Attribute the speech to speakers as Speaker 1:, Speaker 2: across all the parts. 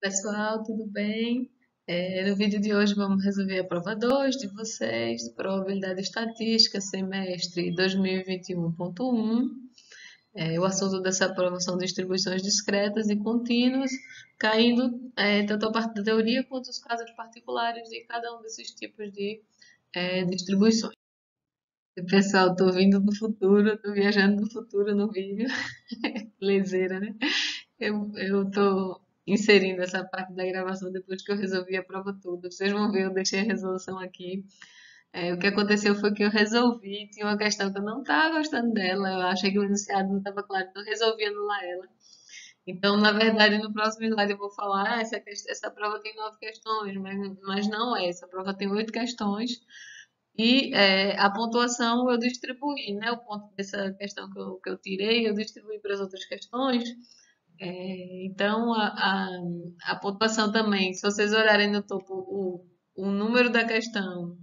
Speaker 1: Pessoal, tudo bem? No vídeo de hoje vamos resolver a prova 2 de vocês, probabilidade estatística, semestre 2021.1. O assunto dessa prova são distribuições discretas e contínuas, caindo tanto a parte da teoria quanto os casos particulares de cada um desses tipos de distribuições. E, pessoal, estou vindo do futuro, estou viajando do futuro no vídeo, lezeira, né? Eu tô inserindo essa parte da gravação depois que eu resolvi a prova toda. Vocês vão ver, eu deixei a resolução aqui. O que aconteceu foi que eu resolvi, tinha uma questão que eu não estava gostando dela, eu achei que o enunciado não estava claro, então eu resolvi anular ela. Então, na verdade, no próximo slide eu vou falar, essa prova tem 9 questões, mas não é, essa prova tem 8 questões. E a pontuação eu distribuí, né? O ponto dessa questão que eu tirei, eu distribuí para as outras questões. Então, a pontuação também, se vocês olharem no topo o número da questão,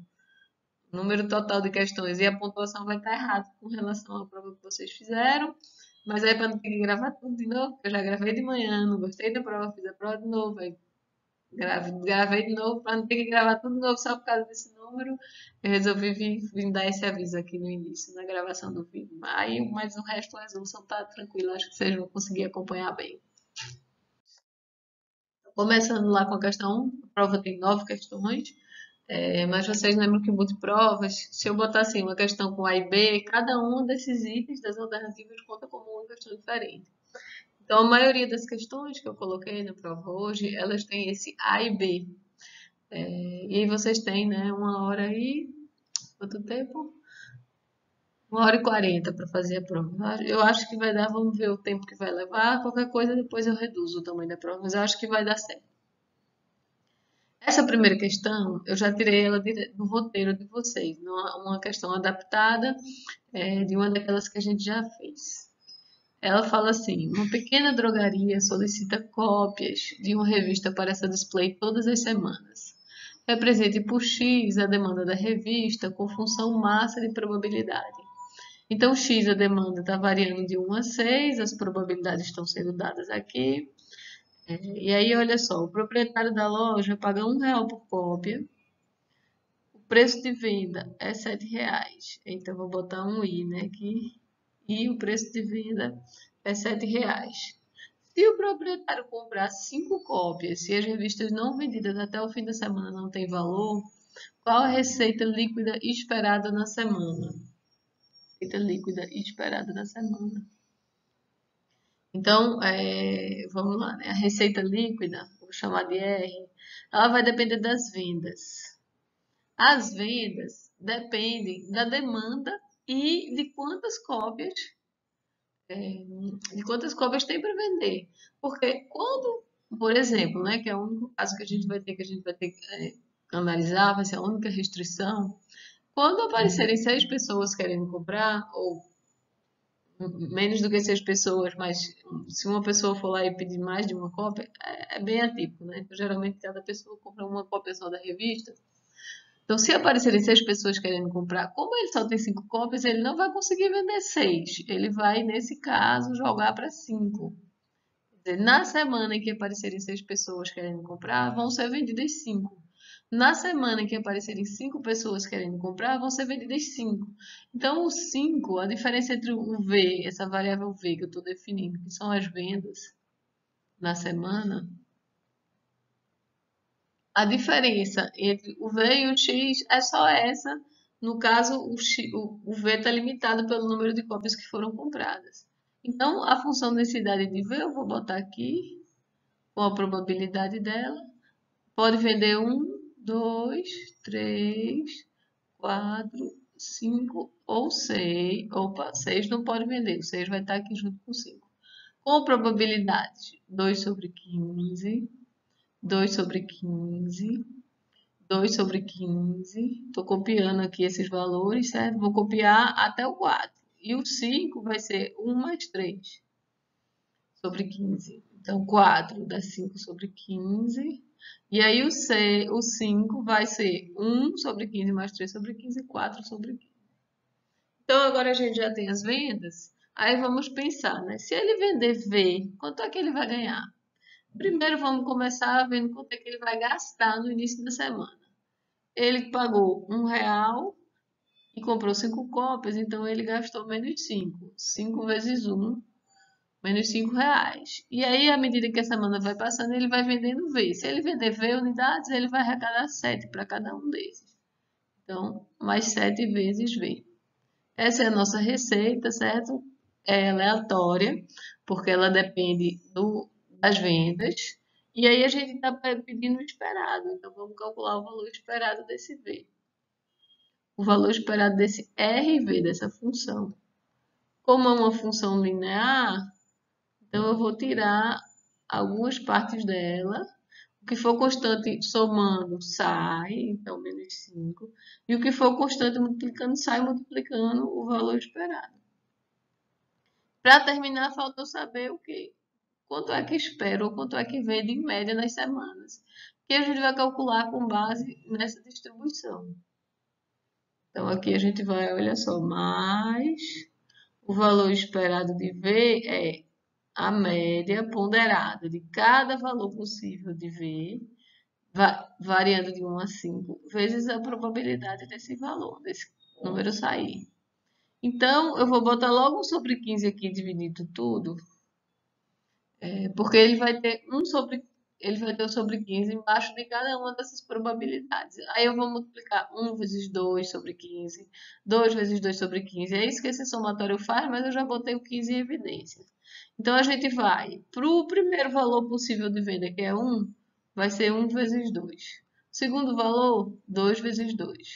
Speaker 1: o número total de questões e a pontuação vai estar errado com relação à prova que vocês fizeram. Mas aí, para não ter que gravar tudo de novo, porque eu já gravei de manhã, não gostei da prova, fiz a prova de novo, aí gravei de novo, para não ter que gravar tudo de novo só por causa desse número, eu resolvi vir dar esse aviso aqui no início, na gravação do vídeo. Mas o resto, a resolução tá tranquila, acho que vocês vão conseguir acompanhar bem. Começando lá com a questão 1, a prova tem 9 questões, mas vocês lembram que multiprovas, se eu botar assim uma questão com A e B, cada um desses itens das alternativas conta como uma questão diferente. Então, a maioria das questões que eu coloquei na prova hoje, elas têm esse A e B. E aí vocês têm, né, 1 hora e... quanto tempo? 1 hora e 40 para fazer a prova. Eu acho que vai dar, vamos ver o tempo que vai levar. Qualquer coisa, depois eu reduzo o tamanho da prova, mas eu acho que vai dar certo. Essa primeira questão, eu já tirei ela do roteiro de vocês, uma questão adaptada de uma daquelas que a gente já fez. Ela fala assim: uma pequena drogaria solicita cópias de uma revista para essa display todas as semanas. Represente por X a demanda da revista com função massa de probabilidade. Então, X, a demanda está variando de 1 a 6, as probabilidades estão sendo dadas aqui. E aí, olha só, o proprietário da loja paga R$ 1 por cópia. O preço de venda é R$ 7. Então, vou botar um I, né, aqui. E o preço de venda é R$ 7. Se o proprietário comprar 5 cópias e as revistas não vendidas até o fim da semana não têm valor, qual a receita líquida esperada na semana? Receita líquida esperada na semana. Então, vamos lá, né? A receita líquida, vou chamar de R, ela vai depender das vendas. As vendas dependem da demanda e de quantas cópias tem para vender. Porque quando, por exemplo, né, que é o único caso que a gente vai ter que analisar, vai ser a única restrição, quando aparecerem 6 pessoas querendo comprar, ou menos do que 6 pessoas, mas se uma pessoa for lá e pedir mais de uma cópia, é bem atípico, né? Então, geralmente, cada pessoa compra uma cópia só da revista. Então, se aparecerem 6 pessoas querendo comprar, como ele só tem 5 cópias, ele não vai conseguir vender 6. Ele vai, nesse caso, jogar para 5. Quer dizer, na semana em que aparecerem 6 pessoas querendo comprar, vão ser vendidas 5. Na semana em que aparecerem 5 pessoas querendo comprar, vão ser vendidas 5. Então, o 5, a diferença entre o V, essa variável V que eu estou definindo, que são as vendas na semana, a diferença entre o V e o X é só essa. No caso, o V está limitado pelo número de cópias que foram compradas. Então, a função densidade de V eu vou botar aqui, com a probabilidade dela. Pode vender 1, 2, 3, 4, 5 ou 6. Opa, 6 não pode vender, o 6 vai estar aqui junto com 5. Com probabilidade 2 sobre 15, 2 sobre 15, 2 sobre 15. Estou copiando aqui esses valores, certo? Vou copiar até o 4. E o 5 vai ser 1 mais 3 sobre 15. Então, 4 dá 5 sobre 15. E aí, o 5 vai ser 1 sobre 15 mais 3 sobre 15, 4 sobre 15. Então, agora a gente já tem as vendas. Aí, vamos pensar, né? Se ele vender V, quanto é que ele vai ganhar? Primeiro vamos começar vendo quanto é que ele vai gastar no início da semana. Ele pagou R$ 1 e comprou 5 cópias, então ele gastou menos 5. 5 vezes 1, menos R$ 5. E aí, à medida que a semana vai passando, ele vai vendendo V. Se ele vender V unidades, ele vai arrecadar 7 para cada um desses. Então, mais 7 vezes V. Essa é a nossa receita, certo? É aleatória, porque ela depende das vendas. E aí a gente está pedindo o esperado. Então, vamos calcular o valor esperado desse V. O valor esperado desse RV, dessa função. Como é uma função linear, então eu vou tirar algumas partes dela. O que for constante somando sai, então menos 5. E o que for constante multiplicando sai multiplicando o valor esperado. Para terminar, falta eu saber o quê? Quanto é que espero ou quanto é que vende em média nas semanas. Que a gente vai calcular com base nessa distribuição. Então aqui a gente vai, olha só, mais o valor esperado de V é a média ponderada de cada valor possível de V, variando de 1 a 5, vezes a probabilidade desse valor, desse número sair. Então, eu vou botar logo 1 sobre 15 aqui dividido tudo, porque ele vai ter o sobre 15 embaixo de cada uma dessas probabilidades. Aí eu vou multiplicar 1 vezes 2 sobre 15, 2 vezes 2 sobre 15. É isso que esse somatório faz, mas eu já botei o 15 em evidência. Então, a gente vai para o primeiro valor possível de venda, que é 1, vai ser 1 vezes 2. Segundo valor, 2 vezes 2.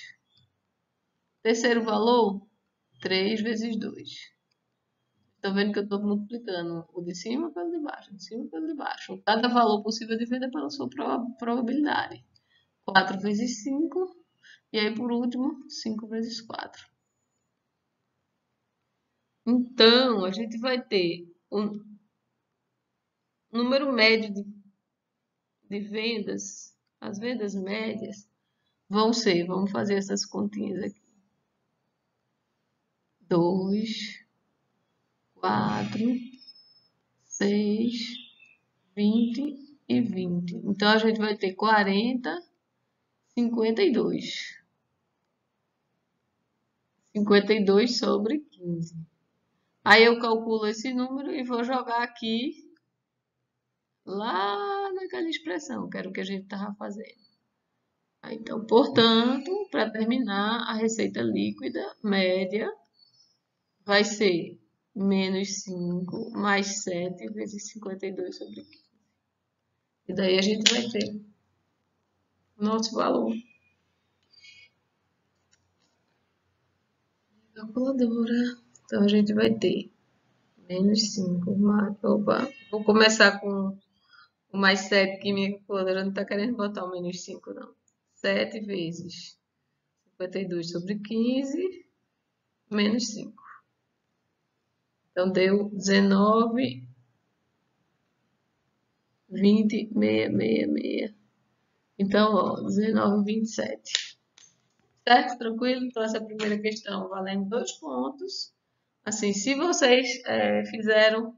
Speaker 1: Terceiro valor, 3 vezes 2. Estão vendo que eu estou multiplicando o de cima pelo de baixo, de cima pelo de baixo. Cada valor possível de venda pela sua probabilidade. 4 vezes 5. E aí, por último, 5 vezes 4. Então, a gente vai ter um número médio de vendas. As vendas médias vamos fazer essas continhas aqui. 2, 4, 6, 20 e 20. Então, a gente vai ter 40, 52. 52 sobre 15. Aí eu calculo esse número e vou jogar aqui lá naquela expressão, que era o que a gente estava fazendo. Então, portanto, para terminar, a receita líquida média vai ser menos 5 mais 7 vezes 52 sobre 15. E daí a gente vai ter o nosso valor. Calculadora. Então, a gente vai ter menos 5 mais... Opa, vou começar com o mais 7, que minha calculadora não está querendo botar o menos 5, não. 7 vezes 52 sobre 15, menos 5. Então, deu 19, 20, 6, 6, 6. Então, ó, 19, 27. Certo? Tranquilo? Então, essa é a primeira questão valendo 2 pontos. Assim, se vocês fizeram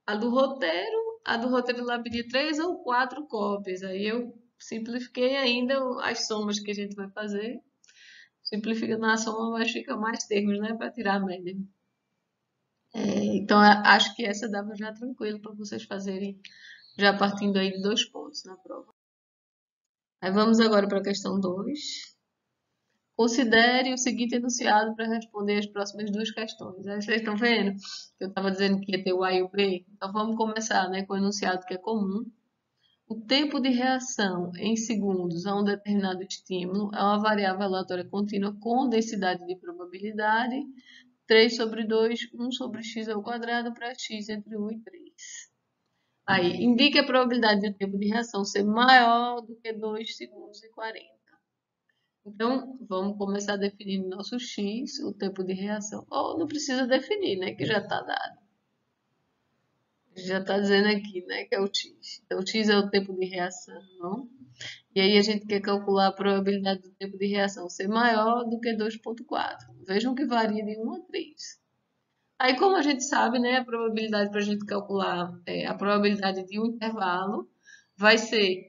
Speaker 1: a do roteiro lá pedia 3 ou 4 cópias. Aí eu simplifiquei ainda as somas que a gente vai fazer. Simplifica na soma, mas fica mais termos, né, para tirar a média. Então, acho que essa dava já tranquilo para vocês fazerem, já partindo aí de 2 pontos na prova. Aí vamos agora para a questão 2. Considere o seguinte enunciado para responder as próximas 2 questões. Aí vocês estão vendo que eu estava dizendo que ia ter o A e o B? Então vamos começar, né, com o enunciado que é comum. O tempo de reação em segundos a um determinado estímulo é uma variável aleatória contínua com densidade de probabilidade 3 sobre 2, 1 sobre x ao quadrado para x entre 1 e 3. Aí, indique a probabilidade do tempo de reação ser maior do que 2 segundos e 40. Então, vamos começar definindo nosso x, o tempo de reação. Ou não precisa definir, né, que já está dado. Já está dizendo aqui, né, que é o x. Então, o x é o tempo de reação. E aí a gente quer calcular a probabilidade do tempo de reação ser maior do que 2,4. Vejam que varia de 1 a 3. Aí, como a gente sabe, né, a probabilidade para a gente calcular a probabilidade de um intervalo vai ser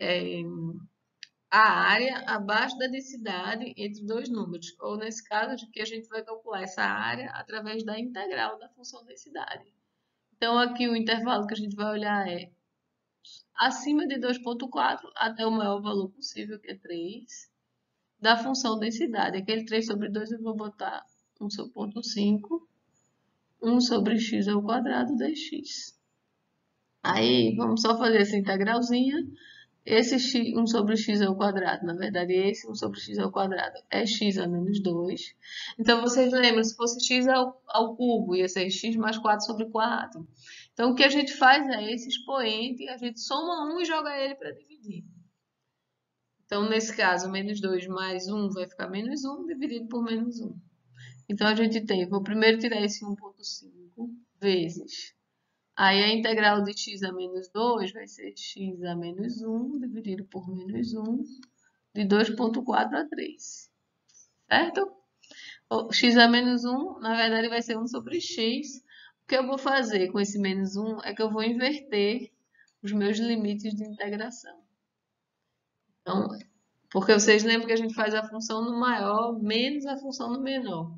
Speaker 1: a área abaixo da densidade entre dois números. Ou nesse caso, de que a gente vai calcular essa área através da integral da função densidade. Então, aqui o intervalo que a gente vai olhar é acima de 2,4 até o maior valor possível, que é 3, da função densidade. Aquele 3 sobre 2 eu vou botar 1 sobre 0,5, 1 sobre x ao quadrado dx. Aí, vamos só fazer essa integralzinha. Esse x, 1 sobre x ao quadrado, na verdade, esse 1 sobre x ao quadrado é x a menos 2. Então, vocês lembram, se fosse x ao cubo, ia ser x mais 4 sobre 4. Então, o que a gente faz é esse expoente, a gente soma 1 e joga ele para dividir. Então, nesse caso, menos 2 mais 1 vai ficar menos 1 dividido por menos 1. Então, a gente tem, vou primeiro tirar esse 1,5 vezes. Aí, a integral de x a menos 2 vai ser x a menos 1 dividido por menos 1 de 2,4 a 3. Certo? O x a menos 1, na verdade, vai ser 1 sobre x. O que eu vou fazer com esse menos 1 é que eu vou inverter os meus limites de integração. Então, porque vocês lembram que a gente faz a função no maior menos a função no menor.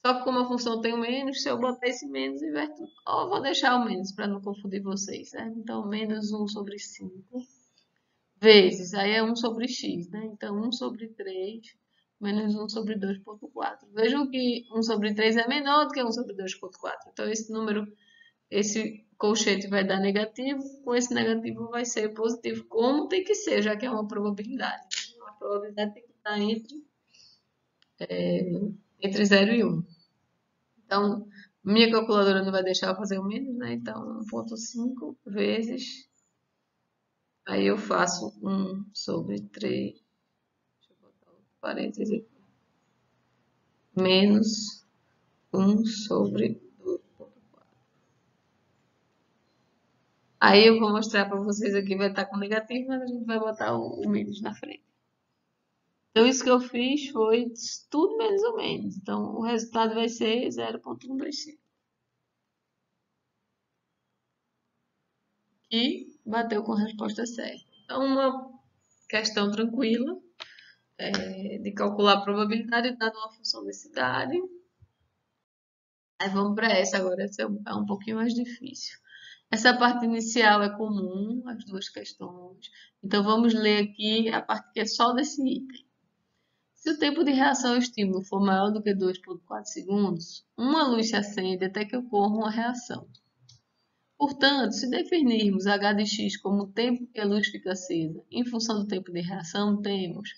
Speaker 1: Só que como a função tem o menos, se eu botar esse menos, inverto. Ou vou deixar o menos para não confundir vocês, certo? Então, menos 1 sobre 5 vezes, aí é 1 sobre x, né? Então, 1 sobre 3 menos 1 sobre 2,4. Vejam que 1 sobre 3 é menor do que 1 sobre 2,4. Então, esse número, esse colchete vai dar negativo, com esse negativo vai ser positivo, como tem que ser, já que é uma probabilidade. A probabilidade tem que estar entre 0 e 1. Então, minha calculadora não vai deixar eu fazer o menos, né? Então, 1,5 vezes. Aí eu faço 1 sobre 3. Deixa eu botar outro parênteses aqui. Menos 1 sobre 2,4. Aí eu vou mostrar para vocês aqui, vai estar com negativo, mas a gente vai botar o menos na frente. Então, isso que eu fiz foi tudo menos ou menos. Então, o resultado vai ser 0,125. E bateu com a resposta certa. Então, uma questão tranquila de calcular a probabilidade dada uma função densidade. Aí vamos para essa agora, essa é um pouquinho mais difícil. Essa parte inicial é comum, as duas questões. Então, vamos ler aqui a parte que é só desse item. Se o tempo de reação ao estímulo for maior do que 2,4 segundos, uma luz se acende até que ocorra uma reação. Portanto, se definirmos h de x como o tempo que a luz fica acesa em função do tempo de reação, temos.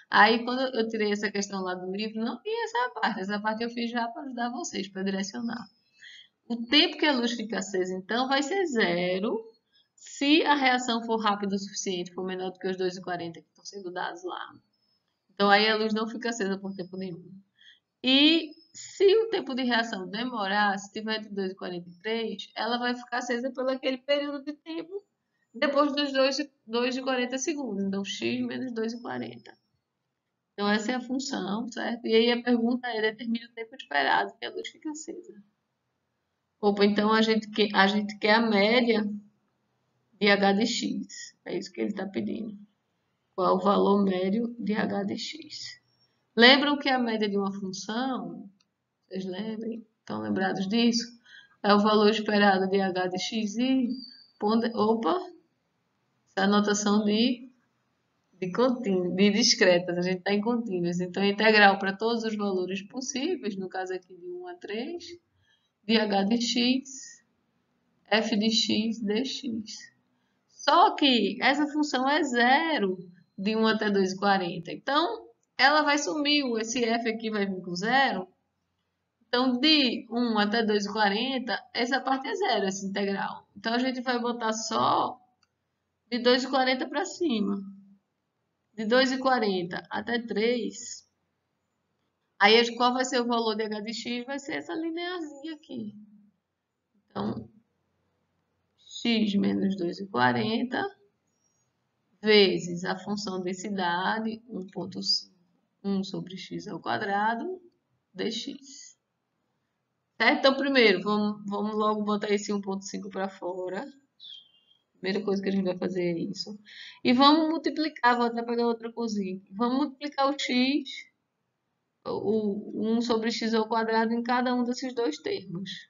Speaker 1: Aí, quando eu tirei essa questão lá do livro, não tinha essa parte eu fiz já para ajudar vocês, para direcionar. O tempo que a luz fica acesa, então, vai ser 0 se a reação for rápida o suficiente, for menor do que os 2,40 que estão sendo dados lá. Então, aí a luz não fica acesa por tempo nenhum. E se o tempo de reação demorar, se tiver entre 2,43, ela vai ficar acesa pelo aquele período de tempo depois dos 2,40 segundos. Então, x menos 2,40. Então, essa é a função, certo? E aí a pergunta é, determine o tempo esperado que a luz fica acesa. Opa, então a gente quer a média de h de x. É isso que ele está pedindo. Qual o valor médio de h de x? Lembram que a média de uma função, vocês lembrem? Estão lembrados disso? É o valor esperado de h de x e... Opa! Essa é a notação de discretas. A gente está em contínuas. Então, integral para todos os valores possíveis, no caso aqui de 1 a 3, de h de x, f de x, dx. Só que essa função é zero de 1 até 2,40. Então, ela vai sumir, esse f aqui vai vir com zero. Então, de 1 até 2,40, essa parte é zero, essa integral. Então, a gente vai botar só de 2,40 para cima. De 2,40 até 3. Aí, qual vai ser o valor de h de x? Vai ser essa linearzinha aqui. Então, x menos 2,40 vezes a função densidade, 1,5, 1 sobre x ao quadrado, dx. Certo? Então, primeiro, vamos logo botar esse 1,5 para fora. Primeira coisa que a gente vai fazer é isso. E vamos multiplicar, vou até pegar outra cozinha. Vamos multiplicar o x, o 1 sobre x ao quadrado em cada um desses dois termos.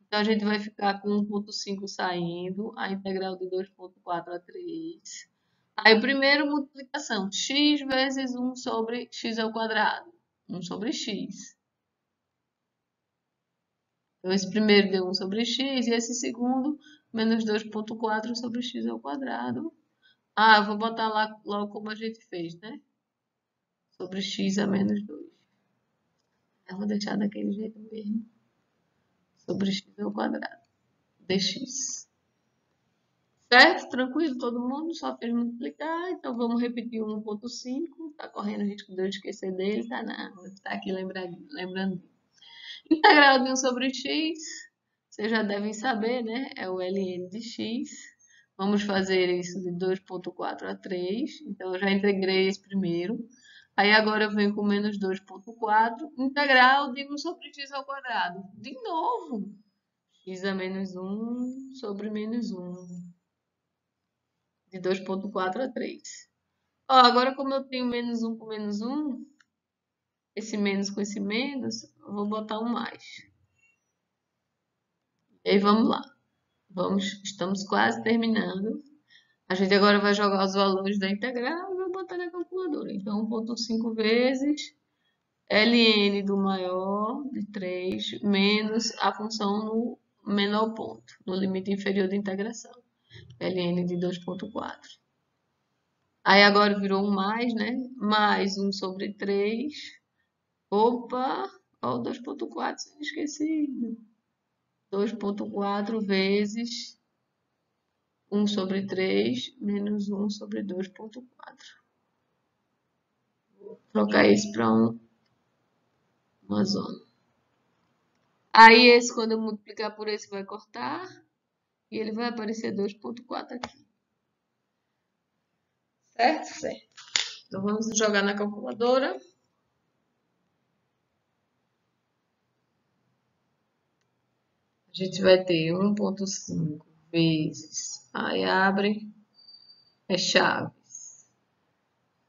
Speaker 1: Então, a gente vai ficar com 1,5 saindo, a integral de 2,4 a 3. Aí, primeiro, multiplicação. X vezes 1 sobre x ao quadrado. 1 sobre x. Então, esse primeiro deu 1 sobre x e esse segundo, menos 2,4 sobre x ao quadrado. Ah, eu vou botar lá logo como a gente fez, né? Sobre x a menos 2. Eu vou deixar daquele jeito mesmo. Sobre x ao quadrado. Dx. Certo? Tranquilo, todo mundo só fez multiplicar. Então vamos repetir o 1,5. Tá correndo risco de eu esquecer dele? Tá não. Vou estar aqui lembrando. Integral de 1 sobre x. Vocês já devem saber, né? É o ln de x. Vamos fazer isso de 2,4 a 3. Então eu já integrei esse primeiro. Aí agora eu venho com menos 2,4. Integral de 1 sobre x ao quadrado. De novo. X a menos 1 sobre menos 1. De 2,4 a 3. Ó, agora como eu tenho menos 1 com menos 1, esse menos com esse menos, eu vou botar um mais. E aí vamos lá. Estamos quase terminando. A gente agora vai jogar os valores da integral e vai botar na calculadora. Então, 1,5 vezes ln do maior de 3 menos a função no menor ponto, no limite inferior de integração. ln de 2,4. Aí agora virou um mais, né? Mais 1 sobre 3. Opa! Ó, o 2,4 sendo esquecido. 2,4 vezes 1 sobre 3 menos 1 sobre 2,4. Vou trocar isso para uma zona. Aí esse, quando eu multiplicar por esse, vai cortar. E ele vai aparecer 2,4 aqui. Certo? Certo. Então vamos jogar na calculadora. A gente vai ter 1,5 vezes. Aí abre. É chaves.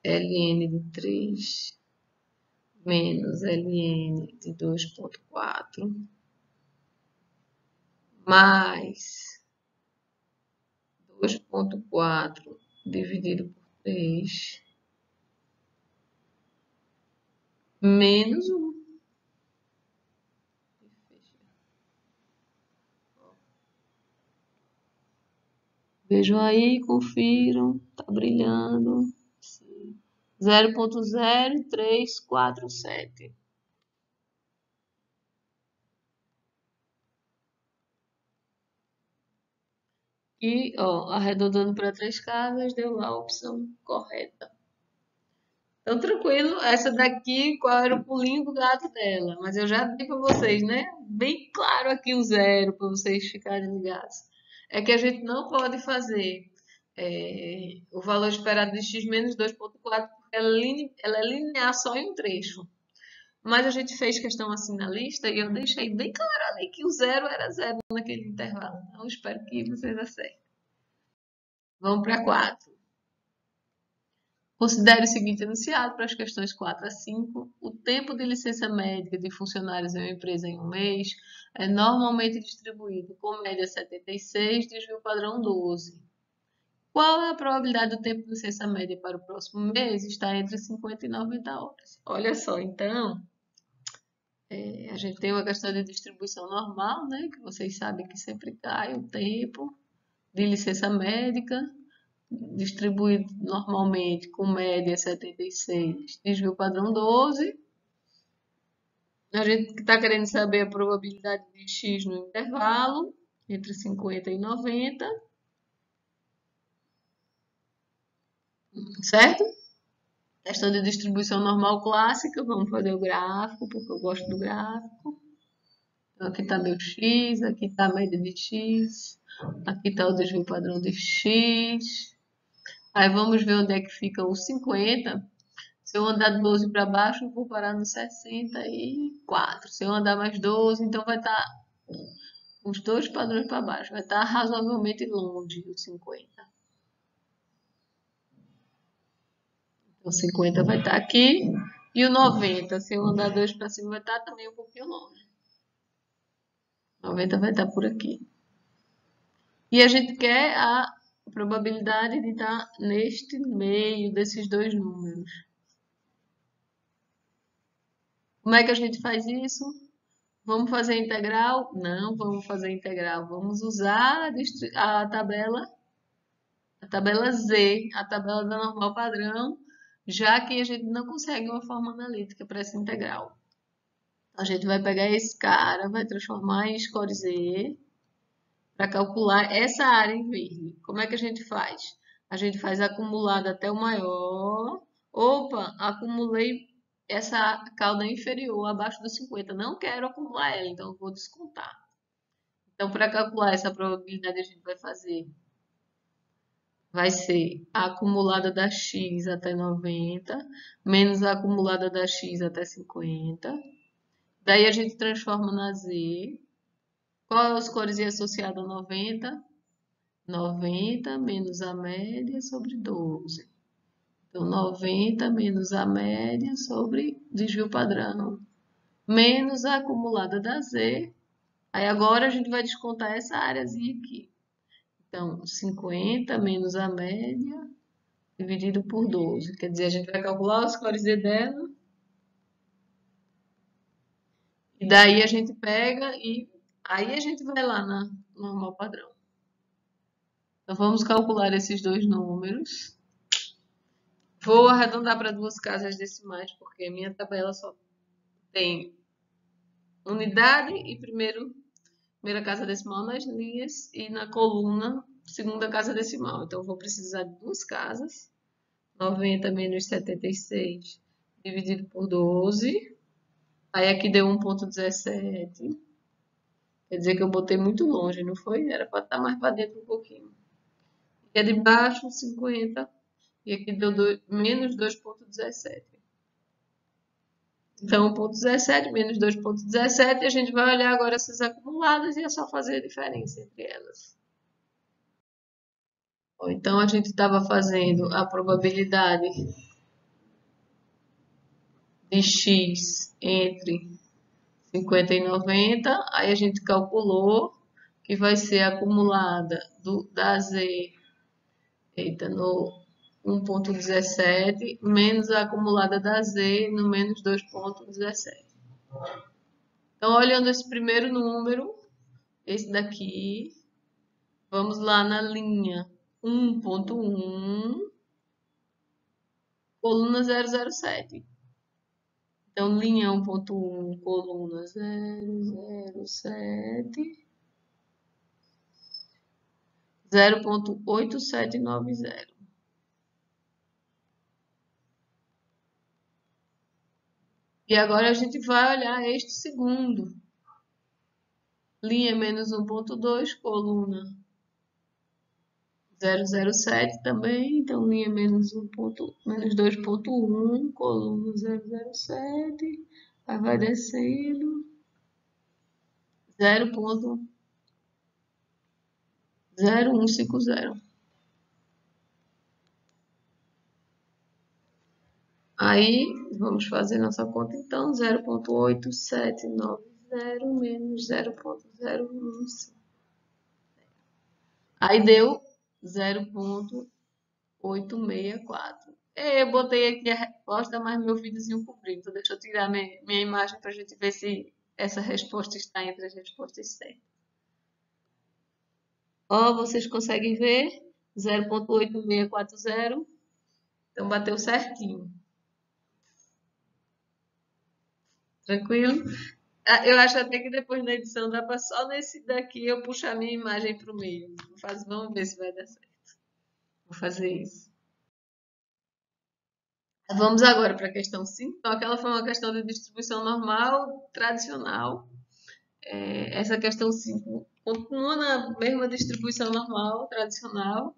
Speaker 1: ln de 3 menos ln de 2,4 mais 2,4 dividido por 3 menos 1. Vejam aí, confiram, tá brilhando. 0,0347. E, ó, arredondando para 3 casas, deu lá a opção correta. Então, tranquilo, essa daqui, qual era o pulinho do gato dela? Mas eu já dei para vocês, né? Bem claro aqui o zero, para vocês ficarem ligados. É que a gente não pode fazer o valor esperado de x menos 2,4, porque ela é linear só em um trecho. Mas a gente fez questão assim na lista e eu deixei bem claro ali que o zero era zero naquele intervalo. Então, espero que vocês acertem. Vamos para 4. Considere o seguinte enunciado para as questões 4 a 5. O tempo de licença médica de funcionários em uma empresa em um mês é normalmente distribuído com média 76, desvio padrão 12. Qual é a probabilidade do tempo de licença média para o próximo mês? Está entre 50 e 90 horas. Olha só, então, a gente tem uma questão de distribuição normal, né? Que vocês sabem que sempre cai o tempo de licença médica, distribuído normalmente com média 76, desvio padrão 12. A gente está querendo saber a probabilidade de x no intervalo, entre 50 e 90, certo? Questão de distribuição normal clássica, vamos fazer o gráfico, porque eu gosto do gráfico. Então, aqui está meu x, aqui está a média de x, aqui está o desvio padrão de x. Aí vamos ver onde é que fica o 50. Se eu andar 12 para baixo, eu vou parar no 64. Se eu andar mais 12, então vai estar os dois padrões para baixo. Vai estar razoavelmente longe o 50. O 50 vai estar aqui. E o 90, se eu andar dois para cima, vai estar também um pouquinho longe. 90 vai estar por aqui. E a gente quer a probabilidade de estar neste meio desses dois números. Como é que a gente faz isso? Vamos fazer integral? Não vamos fazer integral. Vamos usar a tabela Z, a tabela da normal padrão, já que a gente não consegue uma forma analítica para essa integral. A gente vai pegar esse cara, vai transformar em score Z para calcular essa área em verde. Como é que a gente faz? A gente faz acumulada até o maior. Opa, acumulei essa cauda inferior, abaixo dos 50. Não quero acumular ela, então eu vou descontar. Então, para calcular essa probabilidade, a gente vai fazer. Vai ser a acumulada da x até 90, menos a acumulada da x até 50. Daí a gente transforma na z. Qual é o score z associado a 90? 90 menos a média sobre 12. Então, 90 menos a média sobre desvio padrão, menos a acumulada da z. Aí agora a gente vai descontar essa áreazinha aqui. Então, 50 menos a média dividido por 12. Quer dizer, a gente vai calcular o score z dela. E daí a gente pega e aí a gente vai lá na normal padrão. Então, vamos calcular esses dois números. Vou arredondar para duas casas decimais, porque a minha tabela só tem unidade e primeira casa decimal nas linhas e na coluna segunda casa decimal. Então, eu vou precisar de duas casas. 90 menos 76 dividido por 12. Aí aqui deu 1,17. Quer dizer que eu botei muito longe, não foi? Era para estar mais para dentro um pouquinho. E é de baixo, 50. E aqui deu menos 2,17. Então, 1,17 menos 2,17. A gente vai olhar agora essas acumuladas e é só fazer a diferença entre elas. Então, a gente estava fazendo a probabilidade de x entre 50 e 90. Aí a gente calculou que vai ser acumulada da Z no 1,17 menos a acumulada da Z no menos 2,17. Então, olhando esse primeiro número, esse daqui, vamos lá na linha 1,1, coluna 007. Então, linha 1,1, coluna 007, 0,8790. E agora a gente vai olhar este segundo. Linha menos 1,2, coluna 007 também. Então, linha menos 2,1, coluna 007. Aí vai descendo. 0,0150. Aí, vamos fazer nossa conta então. 0,8790 menos 0,015. Aí deu 0,864. Eu botei aqui a resposta, mas meu videozinho cobriu. Então, deixa eu tirar minha imagem para a gente ver se essa resposta está entre as respostas certas. Ó, vocês conseguem ver? 0,8640. Então, bateu certinho. Tranquilo? Eu acho até que depois na edição dá para só nesse daqui eu puxar minha imagem para o meio. Vamos ver se vai dar certo. Vou fazer isso. Vamos agora para a questão 5. Então, aquela foi uma questão de distribuição normal, tradicional. Essa questão 5 continua na mesma distribuição normal, tradicional.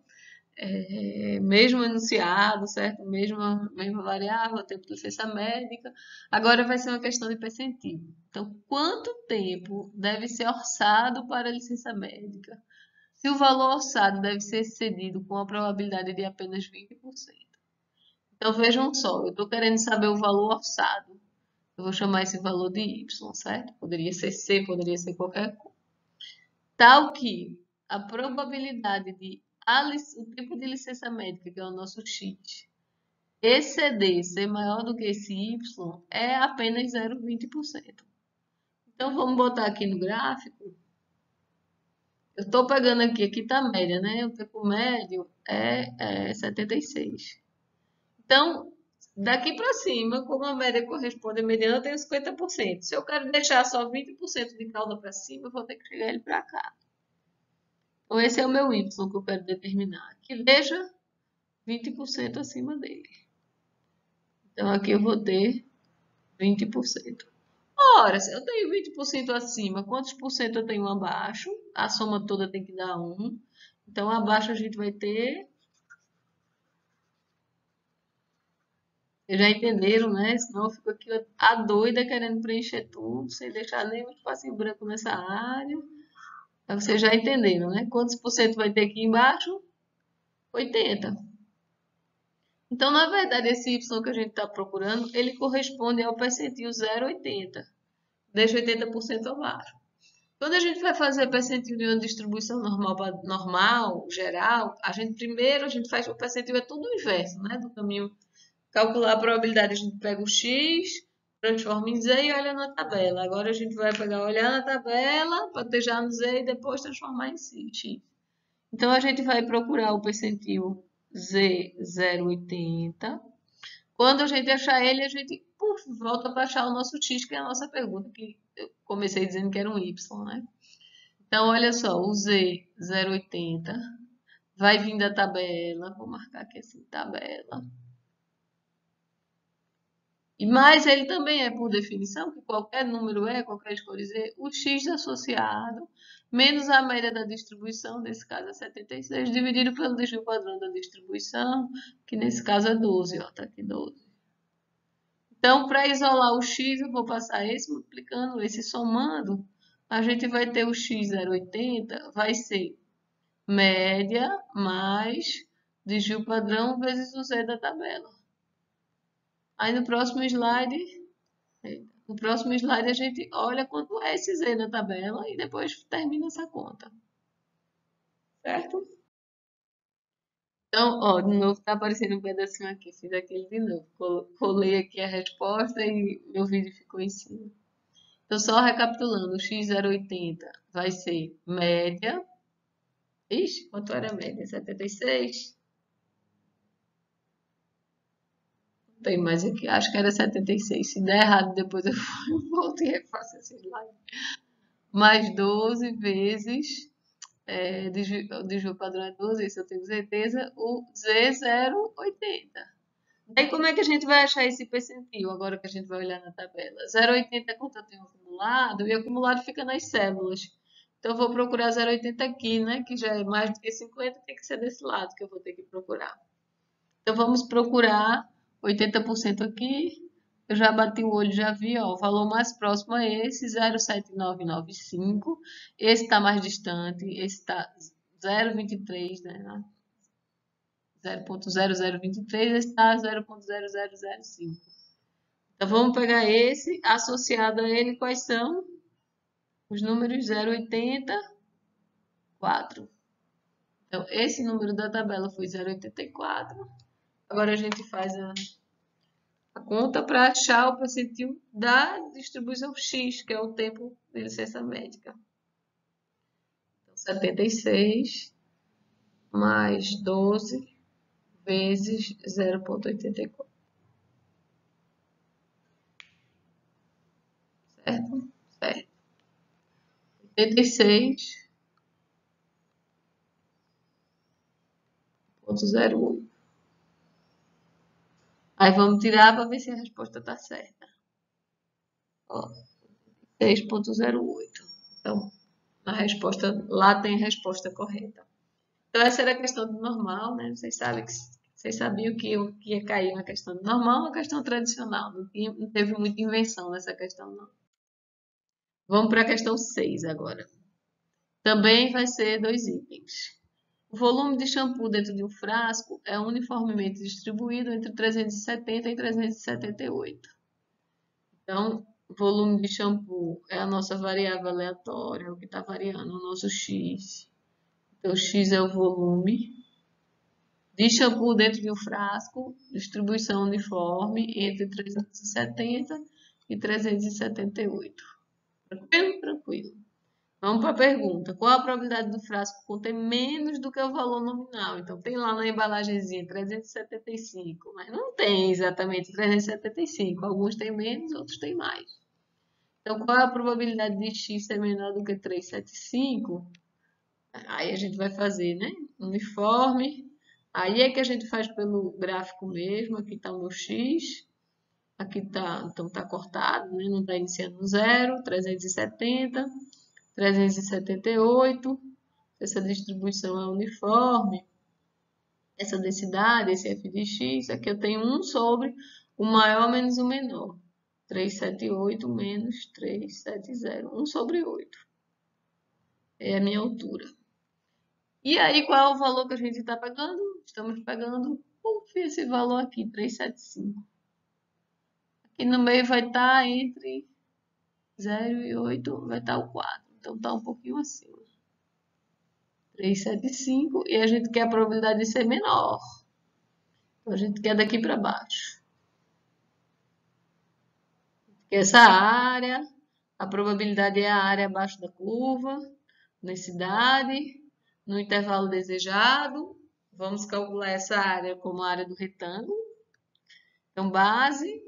Speaker 1: mesmo enunciado, certo? Mesma variável, tempo de licença médica. Agora vai ser uma questão de percentil. Então, quanto tempo deve ser orçado para a licença médica? Se o valor orçado deve ser excedido com a probabilidade de apenas 20%. Então, vejam só, eu estou querendo saber o valor orçado. Eu vou chamar esse valor de Y, certo? Poderia ser C, poderia ser qualquer coisa. Tal que a probabilidade de o tempo de licença médica, que é o nosso X, exceder, ser maior do que esse Y, é apenas 0,20%. Então, vamos botar aqui no gráfico. Eu estou pegando aqui está a média, né? O tempo médio é 76. Então, daqui para cima, como a média corresponde à mediana, eu tenho 50%. Se eu quero deixar só 20% de cauda para cima, eu vou ter que chegar ele para cá. Então, esse é o meu Y que eu quero determinar. Que veja 20% acima dele. Então, aqui eu vou ter 20%. Ora, se eu tenho 20% acima, quantos por cento eu tenho abaixo? A soma toda tem que dar 1. Então, abaixo a gente vai ter... Vocês já entenderam, né? Senão eu fico aqui a doida querendo preencher tudo, sem deixar nem um espacinho branco nessa área. Então, vocês já entenderam, né? Quantos por cento vai ter aqui embaixo? 80. Então, na verdade, esse Y que a gente está procurando, ele corresponde ao percentil 0,80. Deixa 80% abaixo. Quando a gente vai fazer percentil de uma distribuição normal, geral, primeiro a gente faz o percentil, é tudo o inverso, né? Do caminho. Calcular a probabilidade, a gente pega o X, transforma em Z e olha na tabela. Agora a gente vai pegar, olhar na tabela, proteger no Z e depois transformar em X. Então a gente vai procurar o percentil Z 0,80. Quando a gente achar ele, a gente volta para achar o nosso X, que é a nossa pergunta, que eu comecei dizendo que era um Y, né? Então, olha só, o Z 0,80 vai vir da tabela, vou marcar aqui assim, tabela. Mas ele também é, por definição, que qualquer número qualquer escolha Z, o X associado, menos a média da distribuição, nesse caso é 76, dividido pelo desvio padrão da distribuição, que nesse caso é 12, ó, tá aqui 12. Então, para isolar o X, eu vou passar esse multiplicando, esse somando, a gente vai ter o X 0,80, vai ser média mais desvio padrão vezes o Z da tabela. Aí no próximo slide a gente olha quanto é esse Z na tabela e depois termina essa conta. Certo? Então, ó, de novo tá aparecendo um pedacinho aqui. Fiz aquele de novo. Colei aqui a resposta e meu vídeo ficou em cima. Então, só recapitulando, o x0,80 vai ser média. Ixi, quanto era a média? 76? Não tem mais aqui. Acho que era 76. Se der errado, depois eu volto e refaço esse slide. Mais 12 vezes o desvio padrão é 12, isso eu tenho certeza, o Z0,80. Daí como é que a gente vai achar esse percentil, agora que a gente vai olhar na tabela? 0,80 é quanto eu tenho acumulado, e acumulado fica nas células. Então eu vou procurar 0,80 aqui, né, que já é mais do que 50, tem que ser desse lado que eu vou ter que procurar. Então vamos procurar 80% aqui. Eu já bati o olho, já vi, ó, o valor mais próximo é esse, 0,7995. Esse está mais distante, esse está 0,23, né? 0,0023, esse está 0,0005. Então, vamos pegar esse, associado a ele, quais são? Os números 0,80, 4. Então, esse número da tabela foi 0,84. Agora, a gente faz a conta para achar o percentil da distribuição X, que é o tempo de licença médica. Então, 76 mais 12 vezes 0,84. Certo? Certo. 86,08. Aí vamos tirar para ver se a resposta está certa. Ó, 6,08. Então, a resposta lá tem a resposta correta. Então, essa era a questão do normal, né? Vocês sabiam que ia cair na questão do normal, uma questão tradicional. Não teve muita invenção nessa questão, não. Vamos para a questão 6 agora. Também vai ser 2 itens. O volume de shampoo dentro de um frasco é uniformemente distribuído entre 370 e 378. Então, volume de shampoo é a nossa variável aleatória, o que está variando, o nosso X. Então, X é o volume de shampoo dentro de um frasco, distribuição uniforme entre 370 e 378. Tranquilo? Tranquilo. Vamos para a pergunta. Qual a probabilidade do frasco conter menos do que o valor nominal? Então, tem lá na embalagenzinha 375, mas não tem exatamente 375. Alguns têm menos, outros têm mais. Então, qual é a probabilidade de x ser menor do que 375? Aí a gente vai fazer, né? Uniforme. Aí é que a gente faz pelo gráfico mesmo. Aqui está o meu x. Aqui está, então está cortado, né? Não está iniciando no zero. 370. 378, essa distribuição é uniforme, essa densidade, esse f de x, aqui eu tenho 1 sobre o maior menos o menor. 378 menos 370, 1 sobre 8. É a minha altura. E aí, qual é o valor que a gente está pegando? Estamos pegando esse valor aqui, 375. Aqui no meio vai estar entre 0 e 8, vai estar o 4. Então, está um pouquinho acima. 375 e a gente quer a probabilidade de ser menor. Então, a gente quer daqui para baixo. Que essa área, a probabilidade é a área abaixo da curva, densidade, no intervalo desejado. Vamos calcular essa área como a área do retângulo. Então, base,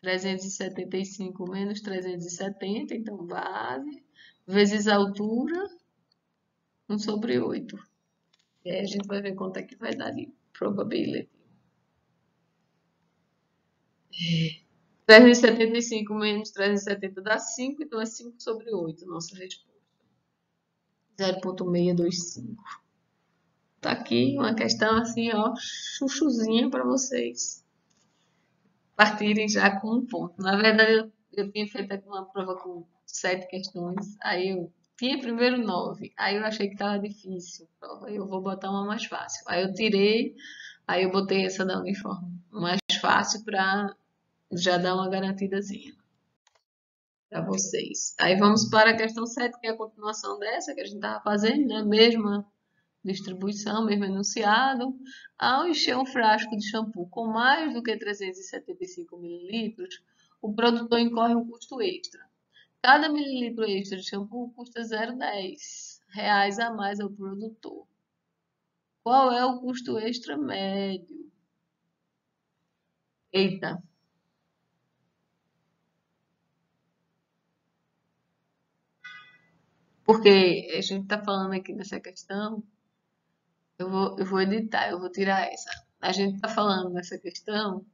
Speaker 1: 375 menos 370, então base, vezes a altura, 1 sobre 8. E aí a gente vai ver quanto é que vai dar de probability. 375 menos 370 dá 5, então é 5 sobre 8, nossa resposta. 0,625. Tá aqui uma questão assim, ó, chuchuzinha para vocês partirem já com um ponto. Na verdade, eu tinha feito aqui uma prova com 7 questões, aí eu tinha primeiro 9, aí eu achei que estava difícil a prova, eu vou botar uma mais fácil. Aí eu tirei, aí eu botei essa da uniforme mais fácil para já dar uma garantidazinha para vocês. Aí vamos para a questão 7, que é a continuação dessa que a gente estava fazendo, né? Mesma distribuição, mesmo enunciado. Ao encher um frasco de shampoo com mais do que 375 mililitros, o produtor incorre um custo extra. Cada mililitro extra de shampoo custa 0,10 reais a mais ao produtor. Qual é o custo extra médio? Eita! Porque a gente está falando aqui nessa questão, eu vou editar, eu vou tirar essa. A gente está falando nessa questão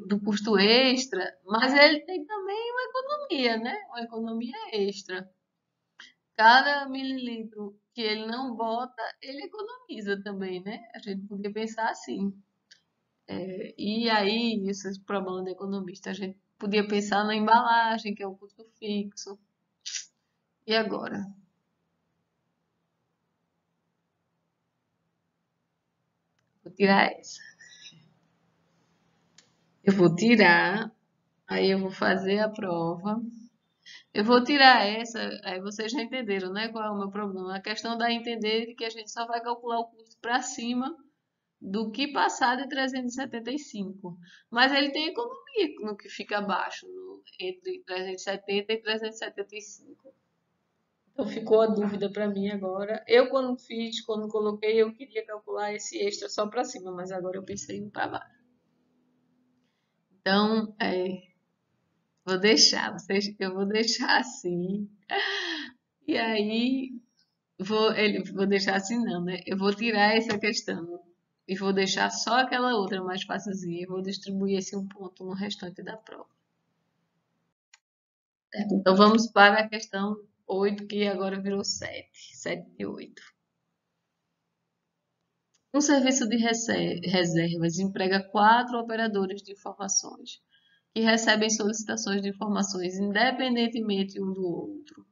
Speaker 1: do custo extra, mas ele tem também uma economia, né? Uma economia extra. Cada mililitro que ele não bota, ele economiza também, né? A gente podia pensar assim. E aí, esses problemas de economista, a gente podia pensar na embalagem, que é o custo fixo. E agora? Vou tirar essa. Eu vou tirar, aí eu vou fazer a prova. Eu vou tirar essa, aí vocês já entenderam, né? Qual é o meu problema? A questão da entender que a gente só vai calcular o custo para cima do que passar de 375. Mas ele tem economia no que fica abaixo, entre 370 e 375. Então ficou a dúvida para mim agora. Eu quando coloquei, eu queria calcular esse extra só para cima, mas agora eu pensei no para baixo. Então, eu vou deixar assim. E aí, vou deixar assim não, né? Eu vou tirar essa questão e vou deixar só aquela outra mais facilzinha e vou distribuir esse um ponto no restante da prova. Certo? Então vamos para a questão 8, que agora virou 7. 7 e 8. Um serviço de reservas emprega 4 operadores de informações que recebem solicitações de informações independentemente um do outro,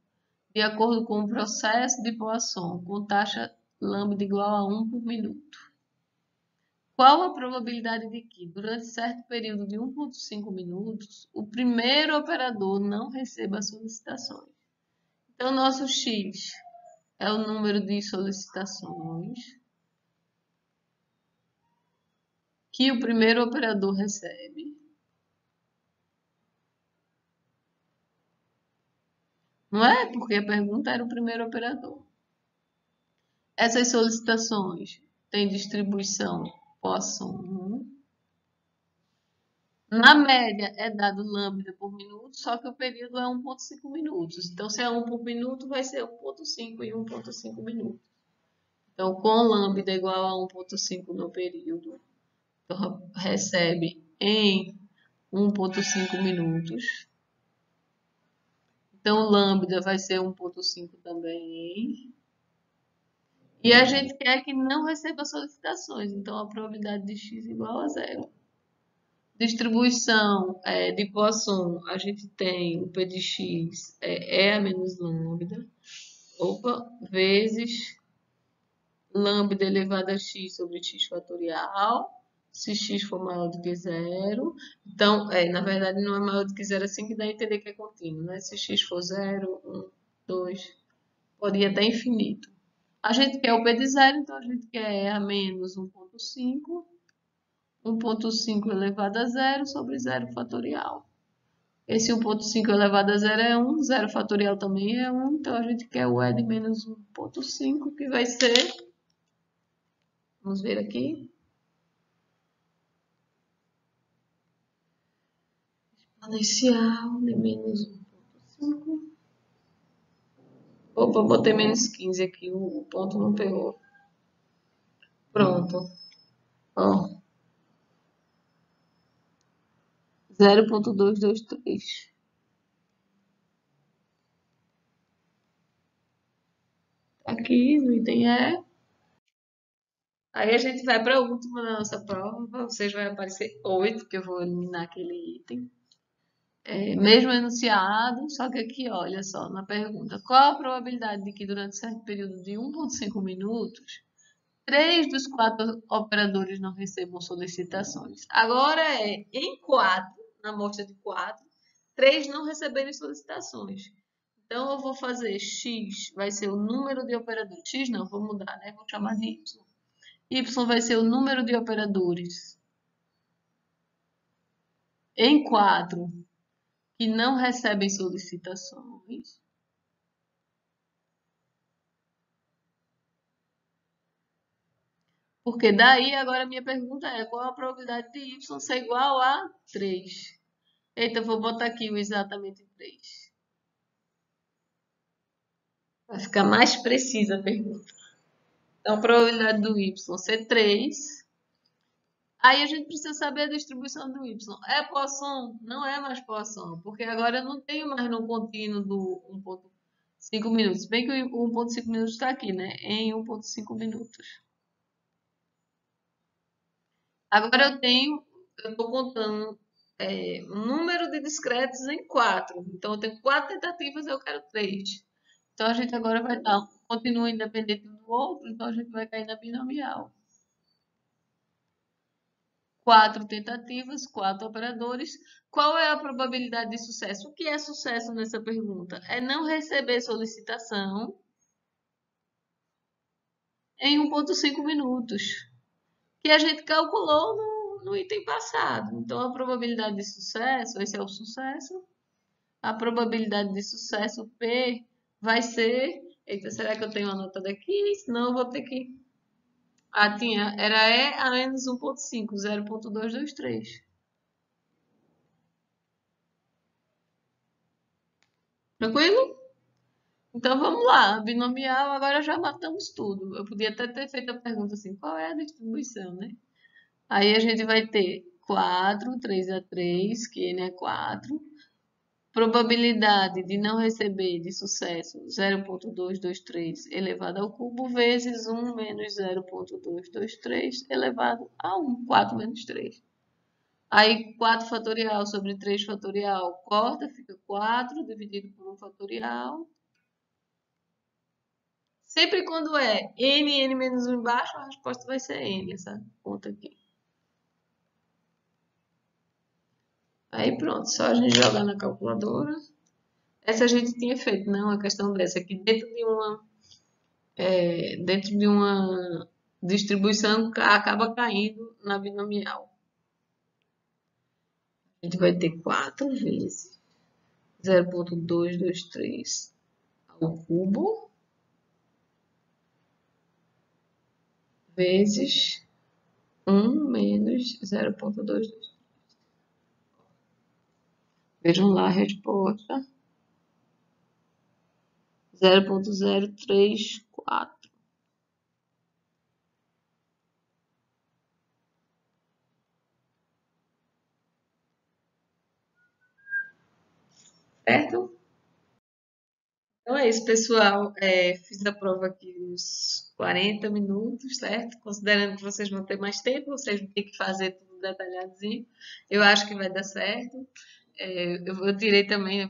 Speaker 1: de acordo com o processo de Poisson, com taxa lambda igual a 1 por minuto. Qual a probabilidade de que, durante certo período de 1,5 minutos, o primeiro operador não receba solicitações? Então, nosso x é o número de solicitações que o primeiro operador recebe. Não é? Porque a pergunta era o primeiro operador. Essas solicitações têm distribuição Poisson. Na média é dado lambda por minuto, só que o período é 1,5 minutos. Então, se é 1 por minuto, vai ser 1,5 e 1,5 minutos. Então, com lambda igual a 1,5 no período, então, recebe em 1,5 minutos. Então, lambda vai ser 1,5 também. E a gente quer que não receba solicitações, então a probabilidade de x igual a zero. Distribuição de Poisson, a gente tem o P de x é a menos lambda, vezes lambda elevado a x sobre x fatorial, se x for maior do que zero. Então, na verdade, não é maior do que zero assim que dá a entender que é contínuo, né? Se x for 0, 1, 2, pode ir até infinito. A gente quer o P de zero, então a gente quer a menos 1,5. 1,5 elevado a zero sobre 0 fatorial. Esse 1,5 elevado a zero é 1, 0 fatorial também é 1, então a gente quer o E de menos 1,5, que vai ser, vamos ver aqui, exponencial de menos 1,5. Opa, botei menos 15 aqui, o ponto não pegou. Pronto. Ó, 0,223. Aqui no item E. Aí a gente vai para a última da nossa prova. Para vocês vai aparecer 8, que eu vou eliminar aquele item. Mesmo enunciado, só que aqui, olha só, na pergunta. Qual a probabilidade de que durante certo período de 1,5 minutos, 3 dos 4 operadores não recebam solicitações? Agora em 4, na amostra de 4, 3 não receberem solicitações. Então, eu vou fazer x, vai ser o número de operadores. X não, vou mudar, né? Vou chamar de y. Y vai ser o número de operadores em 4 que não recebem solicitações. Porque daí, agora a minha pergunta é, qual a probabilidade de y ser igual a 3? Eita, eu vou botar aqui o exatamente 3. Vai ficar mais precisa a pergunta. Então, a probabilidade do y ser 3. Aí a gente precisa saber a distribuição do y. É Poisson? Não é mais Poisson, porque agora eu não tenho mais no contínuo do 1,5 minutos. Bem que o 1,5 minutos está aqui, né? Em 1,5 minutos. Agora eu estou contando o número de discretos em 4. Então, eu tenho 4 tentativas e eu quero 3. Então, a gente agora vai dar, continua independente um do outro, então a gente vai cair na binomial. 4 tentativas, 4 operadores. Qual é a probabilidade de sucesso? O que é sucesso nessa pergunta? É não receber solicitação em 1,5 minutos, que a gente calculou no item passado. Então, a probabilidade de sucesso, esse é o sucesso, a probabilidade de sucesso P vai ser... Eita, será que eu tenho anotado aqui? Senão eu vou ter que... Ah, tinha. Era E a menos 1,5, 0,223. Tranquilo? Então vamos lá. Binomial, agora já matamos tudo. Eu podia até ter feito a pergunta assim, qual é a distribuição, né? Aí a gente vai ter 4, 3 a 3, que N é 4. Probabilidade de não receber de sucesso 0,223 elevado ao cubo vezes 1 menos 0,223 elevado a 1, 4 menos 3. Aí 4 fatorial sobre 3 fatorial corta, fica 4 dividido por 1 fatorial. Sempre quando é n menos 1 embaixo, a resposta vai ser n, essa conta aqui. Aí pronto, só a gente jogar na calculadora. Essa a gente tinha feito, não, a questão dessa aqui dentro de uma distribuição acaba caindo na binomial. A gente vai ter 4 vezes 0,223 ao cubo vezes 1 menos 0,223. Vejam lá a resposta. 0,034. Certo? Então é isso, pessoal. Fiz a prova aqui uns 40 minutos, certo? Considerando que vocês vão ter mais tempo, vocês vão ter que fazer tudo detalhadinho. Eu acho que vai dar certo. Eu vou tirar também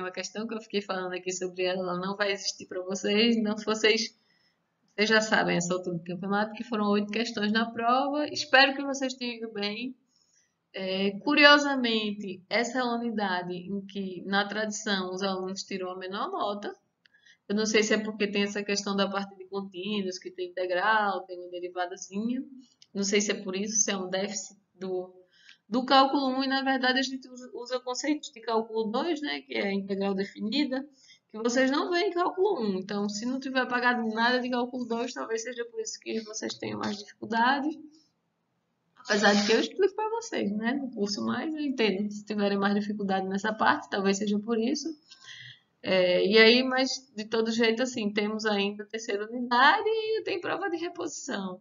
Speaker 1: uma questão que eu fiquei falando aqui sobre ela, ela não vai existir para vocês. Então, se vocês já sabem essa altura do campeonato, que foram 8 questões na prova. Espero que vocês tenham ido bem. Curiosamente, essa é a unidade em que, na tradição, os alunos tiram a menor nota. Eu não sei se é porque tem essa questão da parte de contínuos, que tem integral, tem uma derivadazinha. Não sei se é por isso, se é um déficit do cálculo 1, e na verdade a gente usa conceitos de cálculo 2, né, que é a integral definida, que vocês não veem em cálculo 1. Então, se não tiver pagado nada de cálculo 2, talvez seja por isso que vocês tenham mais dificuldade. Apesar de que eu explico para vocês, né, no curso, mas eu entendo. Se tiverem mais dificuldade nessa parte, talvez seja por isso. E aí, mas de todo jeito, assim, temos ainda a terceira unidade e tem prova de reposição.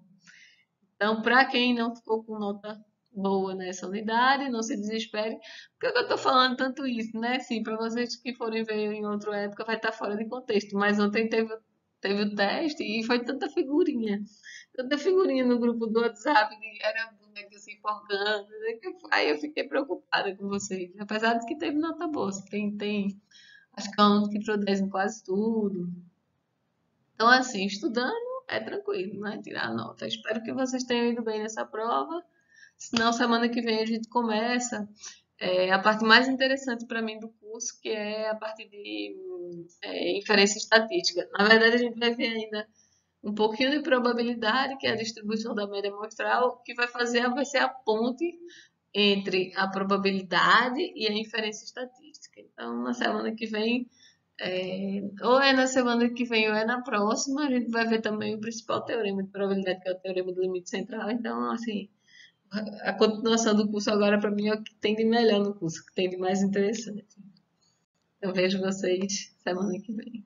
Speaker 1: Então, para quem não ficou com nota boa nessa unidade, não se desespere. Por que eu estou falando tanto isso, né? Sim, para vocês que forem ver em outra época vai estar fora de contexto. Mas ontem teve o teste e foi tanta figurinha. Tanta figurinha no grupo do WhatsApp, era boneca se enforcando, né? Aí eu fiquei preocupada com vocês. Apesar de que teve nota boa. Acho que é um aluno que tirou 10 em quase tudo. Então, assim, estudando é tranquilo, né? Tirar nota. Espero que vocês tenham ido bem nessa prova. Senão, semana que vem a gente começa a parte mais interessante para mim do curso, que é a parte de inferência estatística. Na verdade, a gente vai ver ainda um pouquinho de probabilidade, que é a distribuição da média amostral, que vai ser a ponte entre a probabilidade e a inferência estatística. Então, na semana que vem, ou é na semana que vem ou é na próxima, a gente vai ver também o principal teorema de probabilidade, que é o teorema do limite central. Então, assim, a continuação do curso agora, para mim, é o que tem de melhor no curso, o que tem de mais interessante. Eu vejo vocês semana que vem.